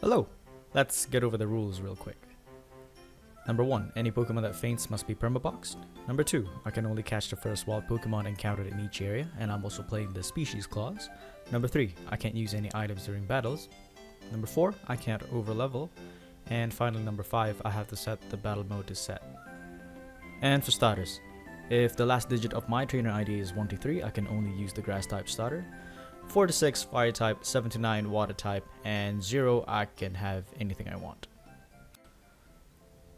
Hello! Let's get over the rules real quick. Number 1, any Pokemon that faints must be permaboxed. Number 2, I can only catch the first wild Pokemon encountered in each area, and I'm also playing the species clause. Number 3, I can't use any items during battles. Number 4, I can't overlevel. And finally number 5, I have to set the battle mode to set. And for starters, if the last digit of my trainer ID is 1 to 3, I can only use the grass type starter. 4 to 6, fire type, 7 to 9, water type, and 0, I can have anything I want.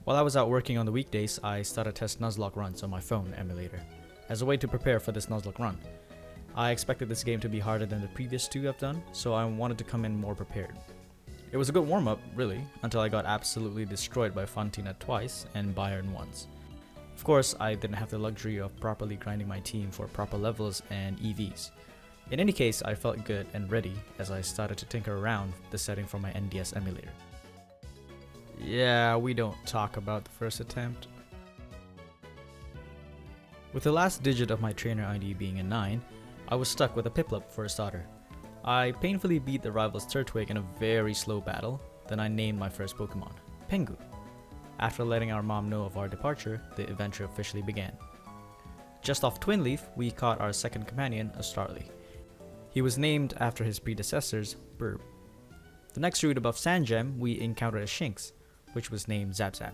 While I was out working on the weekdays, I started test Nuzlocke runs on my phone emulator, as a way to prepare for this Nuzlocke run. I expected this game to be harder than the previous 2 I've done, so I wanted to come in more prepared. It was a good warm-up, really, until I got absolutely destroyed by Fantina twice and Byron once. Of course, I didn't have the luxury of properly grinding my team for proper levels and EVs. In any case, I felt good and ready as I started to tinker around the setting for my NDS emulator. Yeah, we don't talk about the first attempt. With the last digit of my trainer ID being a 9, I was stuck with a Piplup for a starter. I painfully beat the rival's Turtwig in a very slow battle, then I named my first Pokemon, Pengu. After letting our mom know of our departure, the adventure officially began. Just off Twinleaf, we caught our second companion, a Starly. He was named after his predecessors, Burb. The next route above Sandgem, we encountered a Shinx, which was named Zap Zap.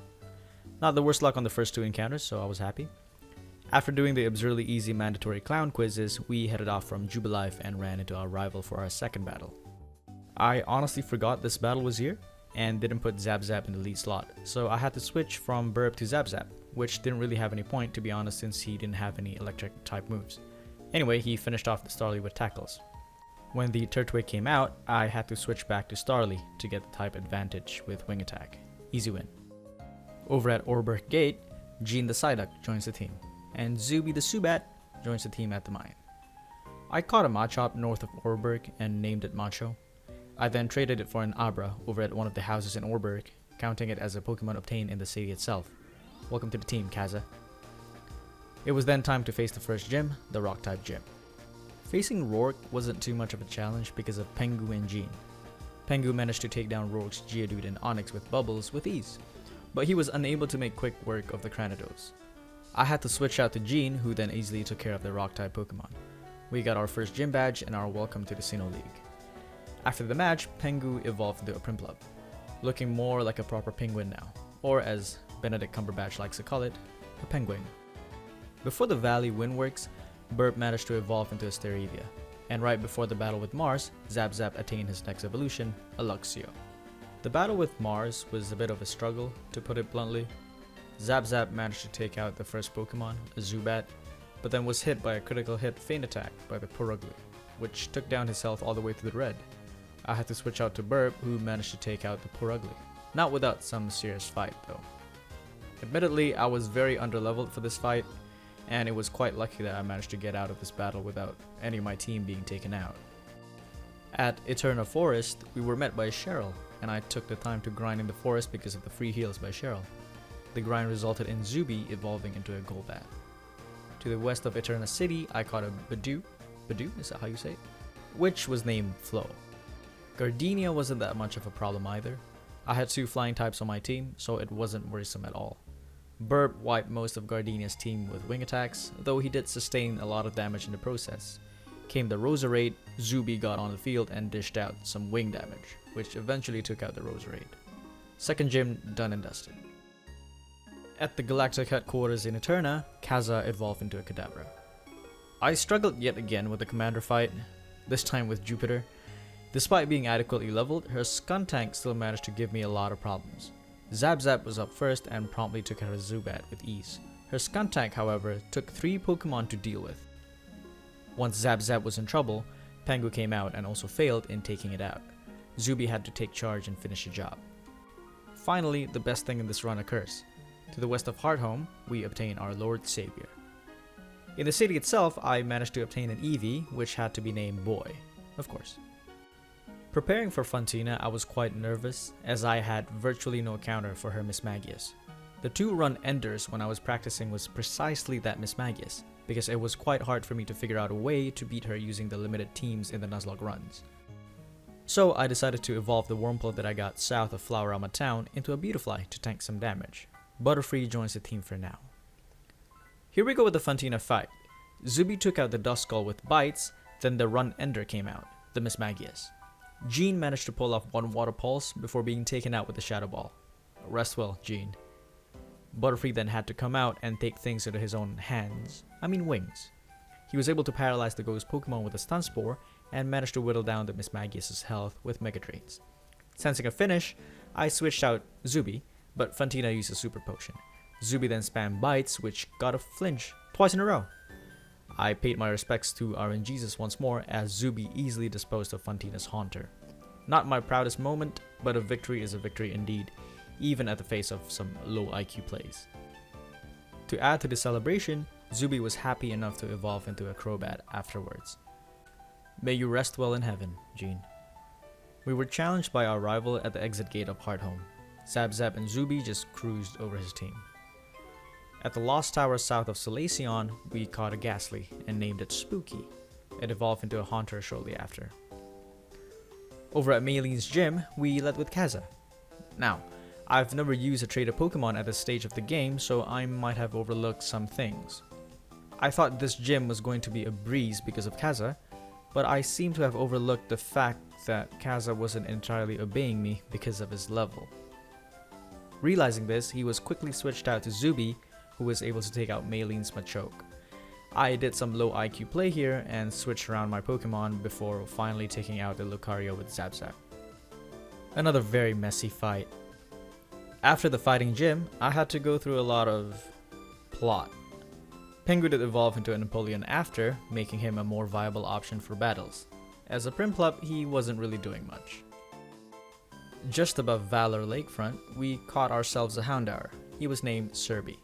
Not the worst luck on the first 2 encounters, so I was happy. After doing the absurdly easy mandatory clown quizzes, we headed off from Jubilife and ran into our rival for our second battle. I honestly forgot this battle was here, and didn't put Zap Zap in the lead slot, so I had to switch from Burb to Zap Zap, which didn't really have any point to be honest since he didn't have any electric type moves. Anyway, he finished off the Starly with tackles. When the Turtwig came out, I had to switch back to Starly to get the type advantage with Wing Attack. Easy win. Over at Orberg Gate, Jean the Psyduck joins the team, and Zuby the Subat joins the team at the mine. I caught a Machop north of Orberg and named it Macho. I then traded it for an Abra over at one of the houses in Orberg, counting it as a Pokemon obtained in the city itself. Welcome to the team, Kaza. It was then time to face the first gym, the Rock-type gym. Facing Rourke wasn't too much of a challenge because of Pengu and Jean. Pengu managed to take down Rourke's Geodude and Onix with bubbles with ease, but he was unable to make quick work of the Cranidos. I had to switch out to Jean, who then easily took care of the Rock-type Pokemon. We got our first gym badge and our welcome to the Sinnoh League. After the match, Pengu evolved into a Prinplup, looking more like a proper penguin now, or as Benedict Cumberbatch likes to call it, a penguin. Before the Valley Windworks, Burp managed to evolve into a Staravia, and right before the battle with Mars, Zap Zap attained his next evolution, a Luxio. The battle with Mars was a bit of a struggle, to put it bluntly. Zap Zap managed to take out the first Pokemon, a Zubat, but then was hit by a critical hit Feint Attack by the Purugly, which took down his health all the way to the red. I had to switch out to Burp, who managed to take out the Purugly, not without some serious fight though. Admittedly, I was very underleveled for this fight, and it was quite lucky that I managed to get out of this battle without any of my team being taken out. At Eterna Forest, we were met by Cheryl, and I took the time to grind in the forest because of the free heals by Cheryl. The grind resulted in Zuby evolving into a Golbat. To the west of Eterna City, I caught a Badoo, is that how you say it? Which was named Flo. Gardenia wasn't that much of a problem either. I had 2 flying types on my team, so it wasn't worrisome at all. Burp wiped most of Gardenia's team with wing attacks, though he did sustain a lot of damage in the process. Came the Roserade, Zuby got on the field and dished out some wing damage, which eventually took out the Roserade. Second gym done and dusted. At the Galactic headquarters in Eterna, Kaza evolved into a Kadabra. I struggled yet again with the commander fight, this time with Jupiter. Despite being adequately leveled, her Skuntank still managed to give me a lot of problems. Zap Zap was up first and promptly took out a Zubat with ease. Her Skuntank, however, took 3 Pokemon to deal with. Once Zap Zap was in trouble, Pengu came out and also failed in taking it out. Zuby had to take charge and finish the job. Finally, the best thing in this run occurs. To the west of Hearthome, we obtain our Lord Savior. In the city itself, I managed to obtain an Eevee, which had to be named Boy, of course. Preparing for Fantina, I was quite nervous, as I had virtually no counter for her Mismagius. The 2 run enders when I was practicing was precisely that Mismagius, because it was quite hard for me to figure out a way to beat her using the limited teams in the Nuzlocke runs. So I decided to evolve the Wurmple that I got south of Flowerama Town into a Beautifly to tank some damage. Butterfree joins the team for now. Here we go with the Fantina fight. Zuby took out the Duskull with bites, then the Run Ender came out, the Mismagius. Jean managed to pull off one Water Pulse before being taken out with the Shadow Ball. Rest well, Jean. Butterfree then had to come out and take things into his own wings. He was able to paralyze the ghost Pokemon with a Stun Spore and managed to whittle down the Mismagius' health with Mega Drains. Sensing a finish, I switched out Zuby, but Fantina used a Super Potion. Zuby then spammed Bites, which got a flinch twice in a row. I paid my respects to RNGesus once more as Zuby easily disposed of Fantina's Haunter. Not my proudest moment, but a victory is a victory indeed, even at the face of some low IQ plays. To add to the celebration, Zuby was happy enough to evolve into a Crobat afterwards. May you rest well in heaven, Jean. We were challenged by our rival at the exit gate of Hearthome. Zap and Zuby just cruised over his team. At the Lost Tower south of Solaceon, we caught a Ghastly and named it Spooky. It evolved into a Haunter shortly after. Over at Maylene's gym, we led with Kaza. Now, I've never used a trader Pokemon at this stage of the game, so I might have overlooked some things. I thought this gym was going to be a breeze because of Kaza, but I seem to have overlooked the fact that Kaza wasn't entirely obeying me because of his level. Realizing this, he was quickly switched out to Zuby, who was able to take out Maylene's Machoke. I did some low IQ play here and switched around my Pokemon before finally taking out the Lucario with Zap. Another very messy fight. After the fighting gym, I had to go through a lot of plot. Pengu did evolve into a Napoleon after, making him a more viable option for battles. As a Prinplup, he wasn't really doing much. Just above Valor Lakefront, we caught ourselves a Houndour. He was named Serby.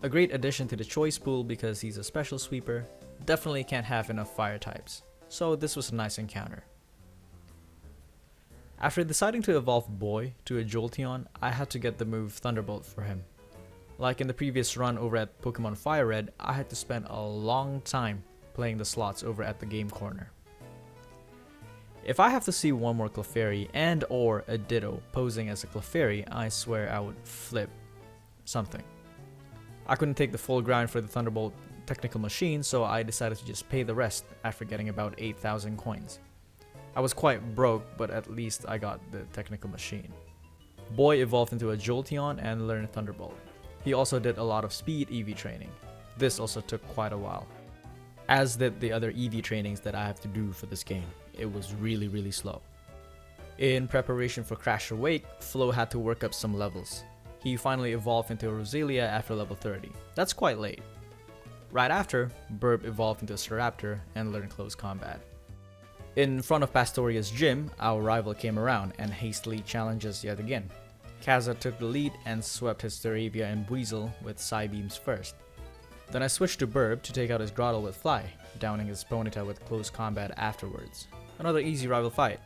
A great addition to the choice pool because he's a special sweeper, definitely can't have enough fire types, so this was a nice encounter. After deciding to evolve Boy to a Jolteon, I had to get the move Thunderbolt for him. Like in the previous run over at Pokemon Fire Red, I had to spend a long time playing the slots over at the game corner. If I have to see one more Clefairy and or a Ditto posing as a Clefairy, I swear I would flip something. I couldn't take the full grind for the Thunderbolt technical machine, so I decided to just pay the rest after getting about 8,000 coins. I was quite broke, but at least I got the technical machine. Boy evolved into a Jolteon and learned Thunderbolt. He also did a lot of speed EV training. This also took quite a while, as did the other EV trainings that I have to do for this game. It was really slow. In preparation for Crash or Wake, Flo had to work up some levels. He finally evolved into a Roselia after level 30. That's quite late. Right after, Burb evolved into a Staraptor and learned Close Combat. In front of Pastoria's gym, our rival came around and hastily challenged us yet again. Kaza took the lead and swept his Staravia and Buizel with Psybeams first. Then I switched to Burb to take out his Grottle with Fly, downing his Ponyta with Close Combat afterwards. Another easy rival fight.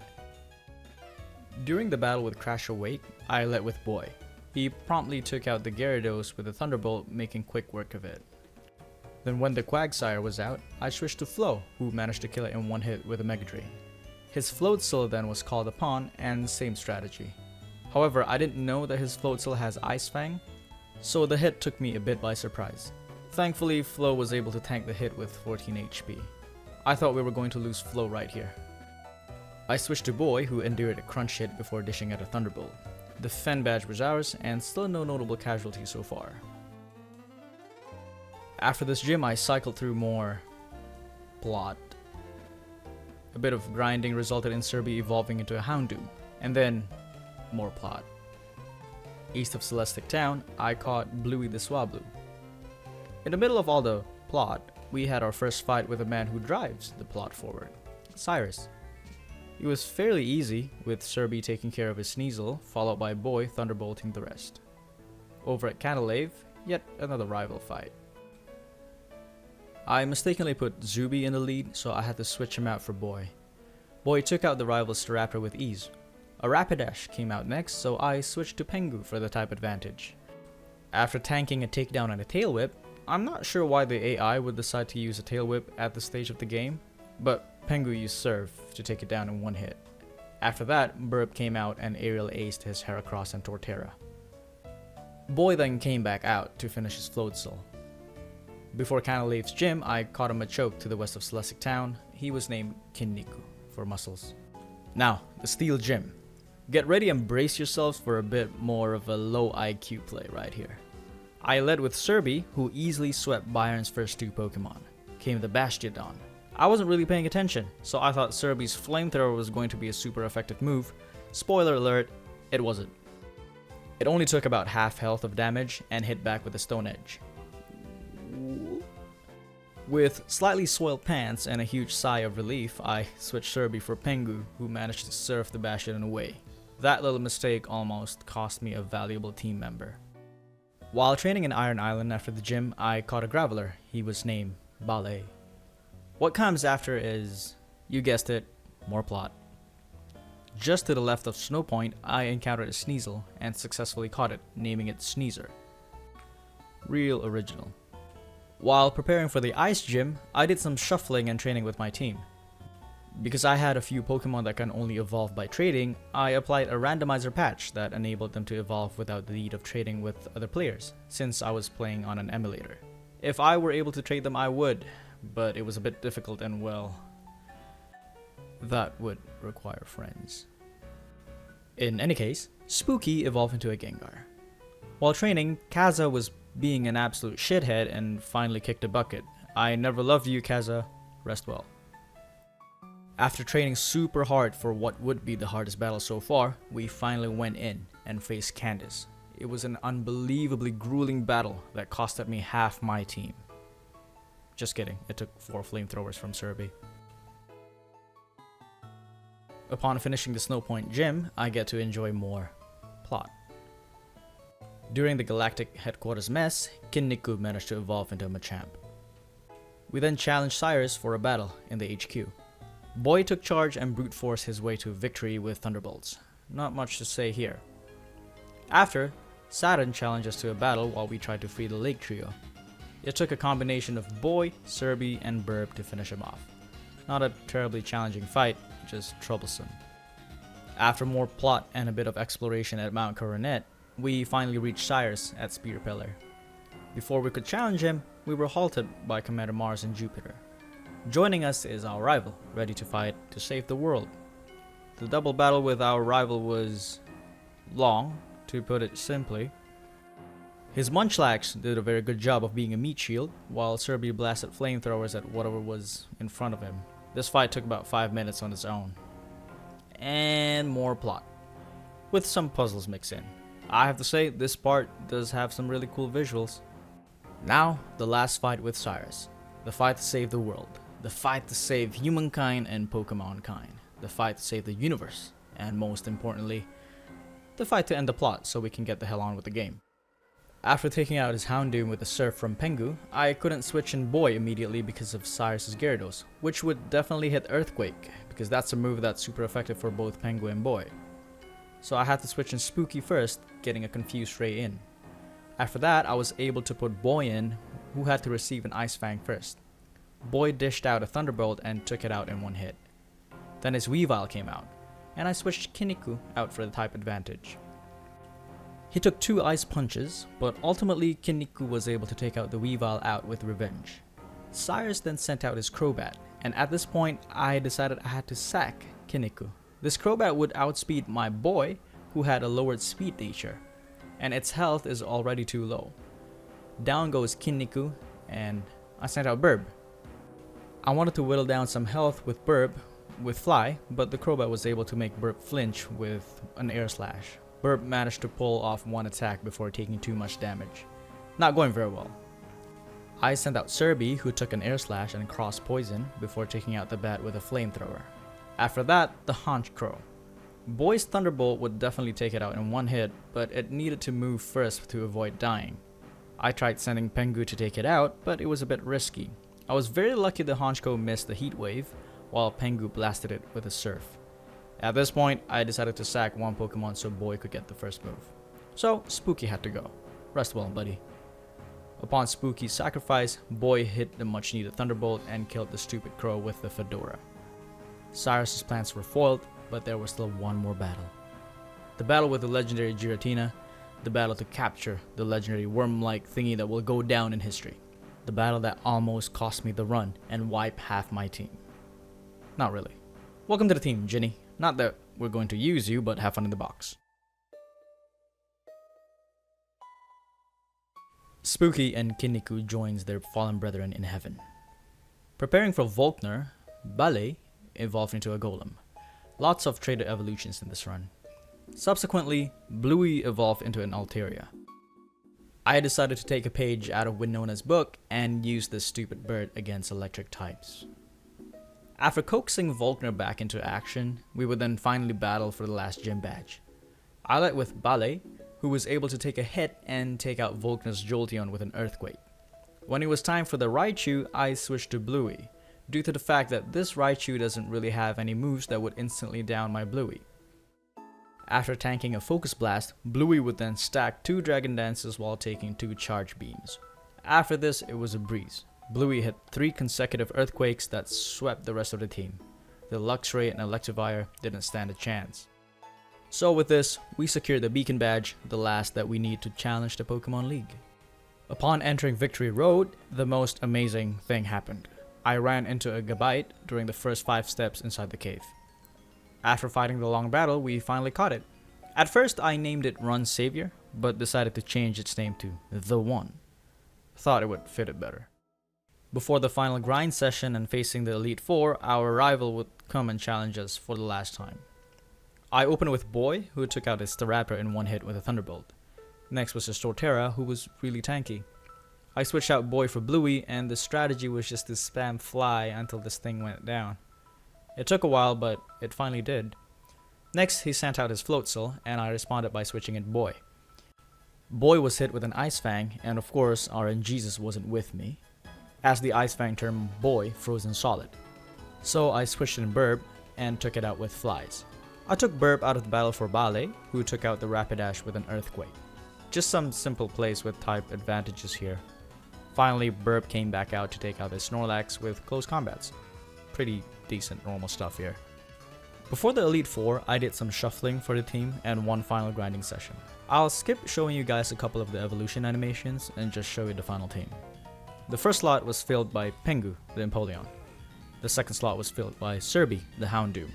During the battle with Crash Awake, I led with Boy. He promptly took out the Gyarados with a Thunderbolt, making quick work of it. Then when the Quagsire was out, I switched to Flo, who managed to kill it in one hit with a Mega Drain. His Floatzel then was called upon, and same strategy. However, I didn't know that his Floatzel has Ice Fang, so the hit took me a bit by surprise. Thankfully, Flo was able to tank the hit with 14 HP. I thought we were going to lose Flo right here. I switched to Boy, who endured a crunch hit before dishing out a Thunderbolt. The Fen badge was ours, and still no notable casualties so far. After this gym, I cycled through more plot. A bit of grinding resulted in Serby evolving into a Houndoom, and then more plot. East of Celestic Town, I caught Bluey the Swablu. In the middle of all the plot, we had our first fight with a man who drives the plot forward, Cyrus. It was fairly easy, with Serby taking care of his Sneasel, followed by Boy thunderbolting the rest. Over at Canalave, yet another rival fight. I mistakenly put Zuby in the lead, so I had to switch him out for Boy. Boy took out the rival Staraptor with ease. A Rapidash came out next, so I switched to Pengu for the type advantage. After tanking a takedown and a Tail Whip, I'm not sure why the AI would decide to use a Tail Whip at this stage of the game, but Pengu used Surf to take it down in one hit. After that, Burp came out and aerial aced his Heracross and Torterra. Boy then came back out to finish his Floatzel. Before Canaleave's gym, I caught him a choke to the west of Celestic Town. He was named Kinniku for muscles. Now, the Steel Gym. Get ready and brace yourselves for a bit more of a low IQ play right here. I led with Serby, who easily swept Byron's first 2 Pokemon. Came the Bastiodon. I wasn't really paying attention, so I thought Serby's Flamethrower was going to be a super effective move. Spoiler alert, it wasn't. It only took about half health of damage and hit back with a Stone Edge. With slightly soiled pants and a huge sigh of relief, I switched Serby for Pengu, who managed to surf the Bastiodon away. That little mistake almost cost me a valuable team member. While training in Iron Island after the gym, I caught a Graveler. He was named Ballet. What comes after is, you guessed it, more plot. Just to the left of Snow Point, I encountered a Sneasel and successfully caught it, naming it Sneezer. Real original. While preparing for the Ice Gym, I did some shuffling and training with my team. Because I had a few Pokemon that can only evolve by trading, I applied a randomizer patch that enabled them to evolve without the need of trading with other players, since I was playing on an emulator. If I were able to trade them, I would, but it was a bit difficult and well, that would require friends. In any case, Spooky evolved into a Gengar. While training, Kaza was being an absolute shithead and finally kicked a bucket. I never loved you, Kaza. Rest well. After training super hard for what would be the hardest battle so far, we finally went in and faced Candace. It was an unbelievably grueling battle that costed me half my team. Just kidding, it took 4 flamethrowers from Serby. Upon finishing the Snow Point Gym, I get to enjoy more plot. During the Galactic Headquarters mess, Kinniku managed to evolve into a Machamp. We then challenged Cyrus for a battle in the HQ. Boy took charge and brute forced his way to victory with Thunderbolts. Not much to say here. After, Saturn challenged us to a battle while we tried to free the Lake Trio. It took a combination of Boy, Serby, and Burb to finish him off. Not a terribly challenging fight, just troublesome. After more plot and a bit of exploration at Mount Coronet, we finally reached Cyrus at Spear Pillar. Before we could challenge him, we were halted by Commander Mars and Jupiter. Joining us is our rival, ready to fight to save the world. The double battle with our rival was long, to put it simply. His Munchlax did a very good job of being a meat shield, while Serby blasted flamethrowers at whatever was in front of him. This fight took about 5 minutes on its own. And more plot, with some puzzles mixed in. I have to say, this part does have some really cool visuals. Now, the last fight with Cyrus. The fight to save the world. The fight to save humankind and Pokemon kind. The fight to save the universe. And most importantly, the fight to end the plot so we can get the hell on with the game. After taking out his Houndoom with a Surf from Pengu, I couldn't switch in Boy immediately because of Cyrus's Gyarados, which would definitely hit Earthquake, because that's a move that's super effective for both Pengu and Boy. So I had to switch in Spooky first, getting a confused Ray in. After that, I was able to put Boy in, who had to receive an Ice Fang first. Boy dished out a Thunderbolt and took it out in one hit. Then his Weavile came out, and I switched Kinniku out for the type advantage. He took 2 Ice Punches, but ultimately Kinniku was able to take out the Weavile out with revenge. Cyrus then sent out his Crobat, and at this point I decided I had to sack Kinniku. This Crobat would outspeed my Boy, who had a lowered speed nature, and its health is already too low. Down goes Kinniku, and I sent out Burb. I wanted to whittle down some health with Burb with Fly, but the Crobat was able to make Burb flinch with an Air Slash. Burb managed to pull off one attack before taking too much damage. Not going very well. I sent out Serby, who took an Air Slash and Cross Poison before taking out the bat with a Flamethrower. After that, the Haunch Crow. Boy's Thunderbolt would definitely take it out in one hit, but it needed to move first to avoid dying. I tried sending Pengu to take it out, but it was a bit risky. I was very lucky the Haunch Crow missed the Heat Wave, while Pengu blasted it with a Surf. At this point, I decided to sack one Pokemon so Boy could get the first move. So, Spooky had to go. Rest well, buddy. Upon Spooky's sacrifice, Boy hit the much needed Thunderbolt and killed the stupid crow with the Fedora. Cyrus's plans were foiled, but there was still one more battle. The battle with the legendary Giratina, the battle to capture the legendary worm-like thingy that will go down in history. The battle that almost cost me the run and wipe half my team. Not really. Welcome to the team, Ginny. Not that we're going to use you, but have fun in the box. Spooky and Kinniku joins their fallen brethren in heaven. Preparing for Volkner, Ballet evolved into a golem. Lots of traded evolutions in this run. Subsequently, Bluey evolved into an Altaria. I decided to take a page out of Winona's book and use this stupid bird against electric types. After coaxing Volkner back into action, we would then finally battle for the last gym badge. I led with Ballet, who was able to take a hit and take out Volkner's Jolteon with an earthquake. When it was time for the Raichu, I switched to Bluey, due to the fact that this Raichu doesn't really have any moves that would instantly down my Bluey. After tanking a Focus Blast, Bluey would then stack 2 Dragon Dances while taking 2 Charge Beams. After this, it was a breeze. Bluey hit 3 consecutive Earthquakes that swept the rest of the team. The Luxray and Electivire didn't stand a chance. So with this, we secured the Beacon Badge, the last that we need to challenge the Pokemon League. Upon entering Victory Road, the most amazing thing happened. I ran into a Gabite during the first 5 steps inside the cave. After fighting the long battle, we finally caught it. At first, I named it Run Savior, but decided to change its name to The One. Thought it would fit it better. Before the final grind session and facing the Elite Four, our rival would come and challenge us for the last time. I opened with Boy, who took out his Staraptor in one hit with a Thunderbolt. Next was his Torterra, who was really tanky. I switched out Boy for Bluey, and the strategy was just to spam Fly until this thing went down. It took a while, but it finally did. Next, he sent out his Floatzel, and I responded by switching it Boy. Boy was hit with an Ice Fang, and of course, RNGesus wasn't with me, as the Ice Fang turned Boy frozen solid. So I switched in Burb, and took it out with Flies. I took Burb out of the battle for Ballet, who took out the Rapidash with an Earthquake. Just some simple plays with type advantages here. Finally, Burb came back out to take out his Snorlax with close combats. Pretty decent normal stuff here. Before the Elite Four, I did some shuffling for the team and one final grinding session. I'll skip showing you guys a couple of the evolution animations and just show you the final team. The first slot was filled by Pengu, the Empoleon. The second slot was filled by Serby, the Houndoom.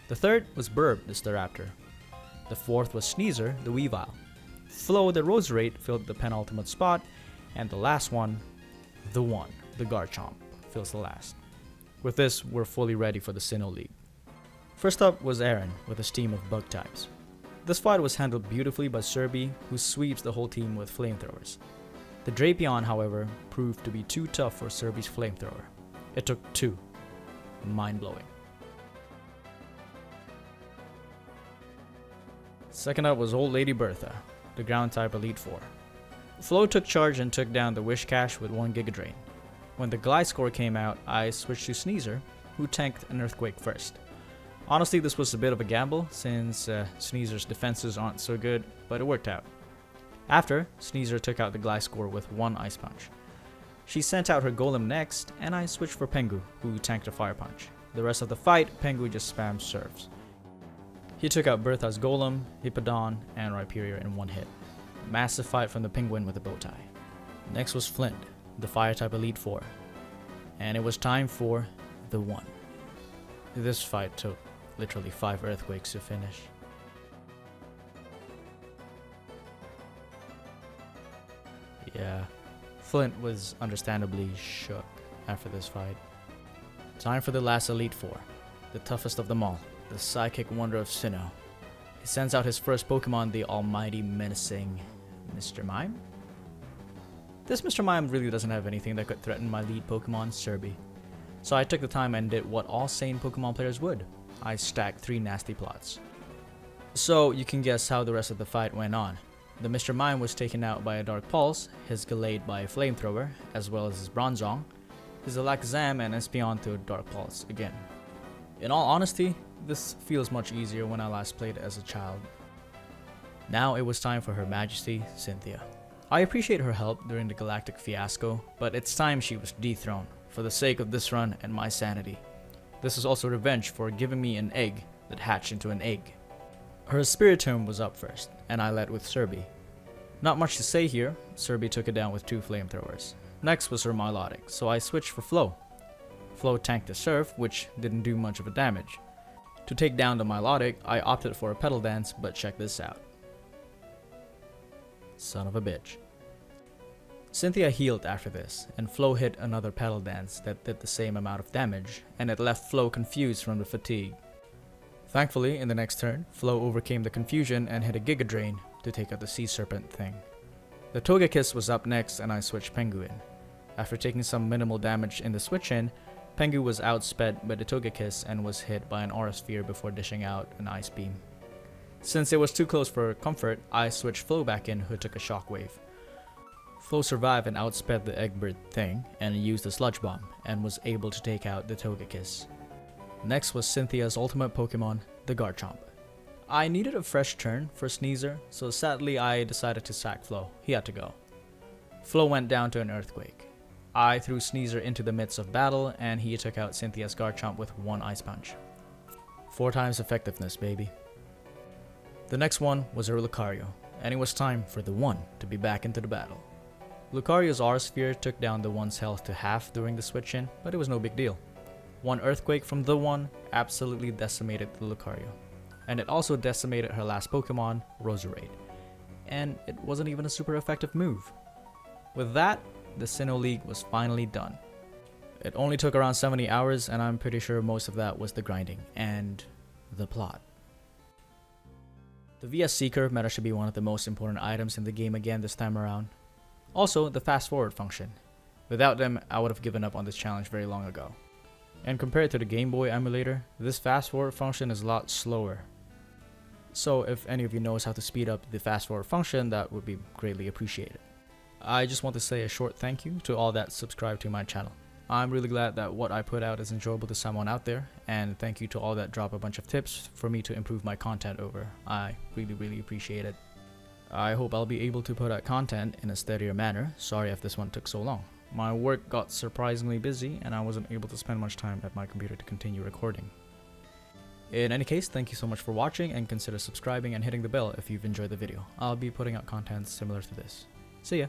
The third was Burb, the Staraptor. The fourth was Sneasel, the Weavile. Flo, the Roserade, filled the penultimate spot, and the last one, the One, the Garchomp, fills the last. With this, we're fully ready for the Sinnoh League. First up was Aaron, with his team of bug types. This fight was handled beautifully by Serby, who sweeps the whole team with flamethrowers. The Drapion, however, proved to be too tough for Serby's flamethrower. It took 2. Mind-blowing. Second up was Old Lady Bertha, the ground type Elite Four. Flo took charge and took down the Wishcash with 1 Giga Drain. When the Gliscor came out, I switched to Sneasel, who tanked an Earthquake first. Honestly, this was a bit of a gamble, since Sneasel's defenses aren't so good, but it worked out. After, Sneasel took out the Gliscor with 1 Ice Punch. She sent out her Golem next, and I switched for Pengu, who tanked a Fire Punch. The rest of the fight, Pengu just spammed Surfs. He took out Bertha's Golem, Hippowdon, and Rhyperior in 1 hit. Massive fight from the Penguin with a Bowtie. Next was Flint, the Fire-type Elite Four. And it was time for the One. This fight took literally 5 Earthquakes to finish. Yeah, Flint was understandably shook after this fight. Time for the last Elite Four, the toughest of them all, the Psychic Wonder of Sinnoh. He sends out his first Pokemon, the almighty menacing Mr. Mime? This Mr. Mime really doesn't have anything that could threaten my lead Pokemon, Serby. So I took the time and did what all sane Pokemon players would. I stacked 3 nasty plots. So you can guess how the rest of the fight went on. The Mr. Mime was taken out by a Dark Pulse, his Gallade by a Flamethrower, as well as his Bronzong, his Alakazam and Espeon to a Dark Pulse again. In all honesty, this feels much easier when I last played as a child. Now it was time for Her Majesty, Cynthia. I appreciate her help during the Galactic fiasco, but it's time she was dethroned, for the sake of this run and my sanity. This is also revenge for giving me an egg that hatched into an egg. Her Spiritomb was up first, and I led with Serby. Not much to say here, Serby took it down with 2 flamethrowers. Next was her Milotic, so I switched for Flo. Flo tanked the Surf, which didn't do much of a damage. To take down the Milotic, I opted for a Petal Dance, but check this out. Son of a bitch. Cynthia healed after this, and Flo hit another Petal Dance that did the same amount of damage, and it left Flo confused from the fatigue. Thankfully, in the next turn, Flo overcame the confusion and hit a Giga Drain to take out the Sea Serpent thing. The Togekiss was up next and I switched Pengu in. After taking some minimal damage in the switch in, Pengu was outsped by the Togekiss and was hit by an Aura Sphere before dishing out an Ice Beam. Since it was too close for comfort, I switched Flo back in, who took a Shockwave. Flo survived and outsped the Eggbird thing and used the Sludge Bomb and was able to take out the Togekiss. Next was Cynthia's ultimate Pokemon, the Garchomp. I needed a fresh turn for Sneasel, so sadly I decided to sack Flo. He had to go. Flo went down to an Earthquake. I threw Sneasel into the midst of battle and he took out Cynthia's Garchomp with 1 Ice Punch. 4 times effectiveness, baby. The next one was her Lucario, and it was time for the one to be back into the battle. Lucario's Aura Sphere took down the one's health to half during the switch in, but it was no big deal. 1 Earthquake from the one absolutely decimated the Lucario, and it also decimated her last Pokemon, Roserade, and it wasn't even a super effective move. With that, the Sinnoh League was finally done. It only took around 70 hours, and I'm pretty sure most of that was the grinding and the plot. The VS Seeker managed to be one of the most important items in the game again this time around. Also, the fast forward function. Without them, I would have given up on this challenge very long ago. And compared to the Game Boy emulator, this fast forward function is a lot slower. So if any of you knows how to speed up the fast forward function, that would be greatly appreciated. I just want to say a short thank you to all that subscribe to my channel. I'm really glad that what I put out is enjoyable to someone out there, and thank you to all that drop a bunch of tips for me to improve my content over. I really appreciate it. I hope I'll be able to put out content in a steadier manner. Sorry if this one took so long. My work got surprisingly busy and I wasn't able to spend much time at my computer to continue recording. In any case, thank you so much for watching and consider subscribing and hitting the bell if you've enjoyed the video. I'll be putting out content similar to this. See ya!